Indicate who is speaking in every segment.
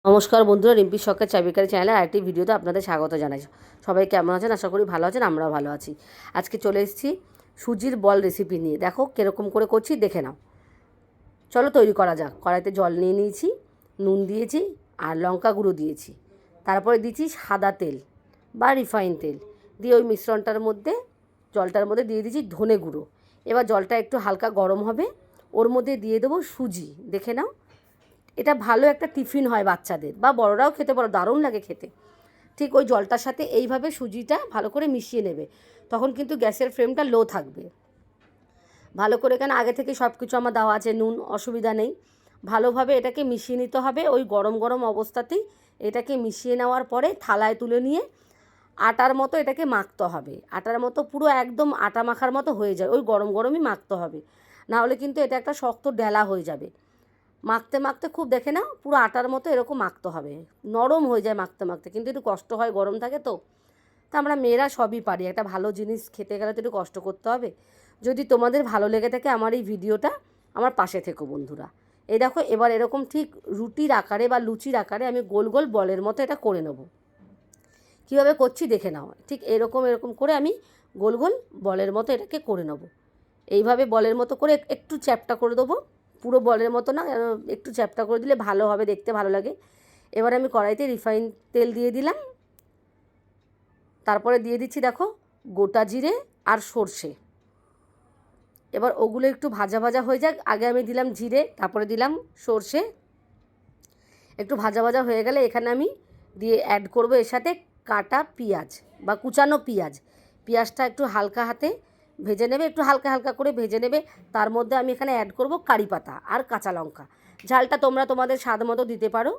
Speaker 1: নমস্কার বন্ধুরা, রিম্পির শখের চাবিকারি চ্যানেলে আরেকটি ভিডিওতে আপনাদের স্বাগত জানাই। সবাই কেমন আছেন? আশা করি ভালো আছেন, আমরাও ভালো আছি। আজকে চলে এসেছি সুজির বল রেসিপি নিয়ে। দেখো কীরকম করে করছি, দেখে নাও। চলো তৈরি করা যাক। কড়াইতে জল নিয়ে নিয়েছি, নুন দিয়েছি আর লঙ্কা গুঁড়ো দিয়েছি। তারপরে দিয়েছি সাদা তেল বা রিফাইন তেল দিয়ে ওই মিশ্রণটার মধ্যে, জলটার মধ্যে দিয়ে দিয়েছি ধনে গুঁড়ো। এবার জলটা একটু হালকা গরম হবে, ওর মধ্যে দিয়ে দেবো সুজি। দেখে নাও, এটা ভালো একটা টিফিন হয় বাচ্চাদের, বা বড়রাও খেতে পারো, দারুণ লাগে খেতে। ঠিক ওই জলটার সাথে এইভাবে সুজিটা ভালো করে মিশিয়ে নেবে। তখন কিন্তু গ্যাসের ফ্লেমটা লো থাকবে। ভালো করে, এখানে আগে থেকে সব কিছু আমার দেওয়া আছে, নুন, অসুবিধা নেই। ভালোভাবে এটাকে মিশিয়ে নিতে হবে। ওই গরম গরম অবস্থাতেই এটাকে মিশিয়ে নেওয়ার পরে থালায় তুলে নিয়ে আটার মতো এটাকে মাখতে হবে। আটার মতো পুরো একদম আটা মাখার মতো হয়ে যায়, ওই গরম গরমই মাখতে হবে, না হলে কিন্তু এটা একটা শক্ত ডেলা হয়ে যাবে। মাখতে মাখতে খুব, দেখে নাও, পুরো আটার মতো এরকম মাখতে হবে। নরম হয়ে যায় মাখতে মাখতে, কিন্তু একটু কষ্ট হয়, গরম থাকে তো। তা আমরা মেয়েরা সবই পারি, একটা ভালো জিনিস খেতে গেলে তো একটু কষ্ট করতে হবে। যদি তোমাদের ভালো লেগে থাকে আমার এই ভিডিওটা, আমার পাশে থেকো বন্ধুরা। এই দেখো, এবার এরকম ঠিক রুটির আকারে বা লুচির আকারে আমি গোল গোল বলের মতো এটা করে নেব। কীভাবে করছি দেখে নাও। ঠিক এরকম এরকম করে আমি গোল গোল বলের মতো এটাকে করে নেব। এইভাবে বলের মতো করে একটু চ্যাপ্টা করে দেবো, পুরো বলের মতো না, একটু চ্যাপ্টা করে দিলে ভালো হবে, দেখতে ভালো লাগে। এবার আমি কড়াইতে রিফাইন তেল দিয়ে দিলাম। তারপরে দিয়ে দিচ্ছি দেখো গোটা জিরে আর সর্ষে। এবার ওগুলো একটু ভাজা ভাজা হয়ে যাক। আগে আমি দিলাম জিরে, তারপরে দিলাম সর্ষে। একটু ভাজা ভাজা হয়ে গেলে এখানে আমি দিয়ে অ্যাড করব এর সাথে কাটা পেঁয়াজ বা কুচানো পেঁয়াজ। পেঁয়াজটা একটু হালকা হাতে ভেজে নেবে, একটু হালকা হালকা করে ভেজে নেবে। তার মধ্যে আমি এখানে অ্যাড করব কারি পাতা আর কাঁচা লঙ্কা। ঝালটা তোমরা তোমাদের স্বাদ মতো দিতে পারো।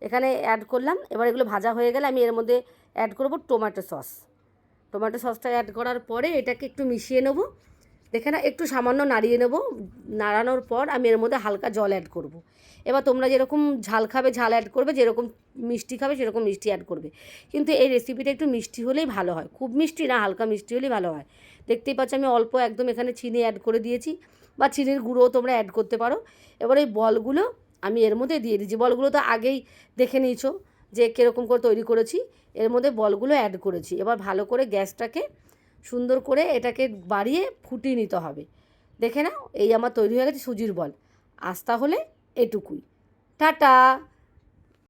Speaker 1: এখানে অ্যাড করলাম। এবার এগুলো ভাজা হয়ে গেলে আমি এর মধ্যে অ্যাড করব টমেটো সস। টমেটো সসটা অ্যাড করার পরে এটাকে একটু মিশিয়ে নেব। দেখে না, একটু সামান্য নাড়িয়ে নেব। নাড়ানোর পর আমি এর মধ্যে হালকা জল অ্যাড করব। এবার তোমরা যেরকম ঝাল খাবে ঝাল অ্যাড করবে, যেরকম মিষ্টি খাবে সেরকম মিষ্টি অ্যাড করবে। কিন্তু এই রেসিপিটা একটু মিষ্টি হলেই ভালো হয়, খুব মিষ্টি না, হালকা মিষ্টি হলেই ভালো হয়। দেখতেই পাচ্ছ আমি অল্প একদম এখানে চিনি অ্যাড করে দিয়েছি, বা চিনির গুঁড়োও তোমরা অ্যাড করতে পারো। এবার এই বলগুলো আমি এর মধ্যে দিয়ে দিচ্ছি। বলগুলো তো আগেই দেখে নিয়েছো যে কীরকম করে তৈরি করেছি। এর মধ্যে বলগুলো অ্যাড করেছি। এবার ভালো করে গ্যাসটাকে সুন্দর করে এটাকে বাড়িয়ে ফুটিয়ে নিতে হবে। দেখে নাও, এই আমার তৈরি হয়ে গেছে সুজির বল। আস্তা হলে এটুকুই। টাটা।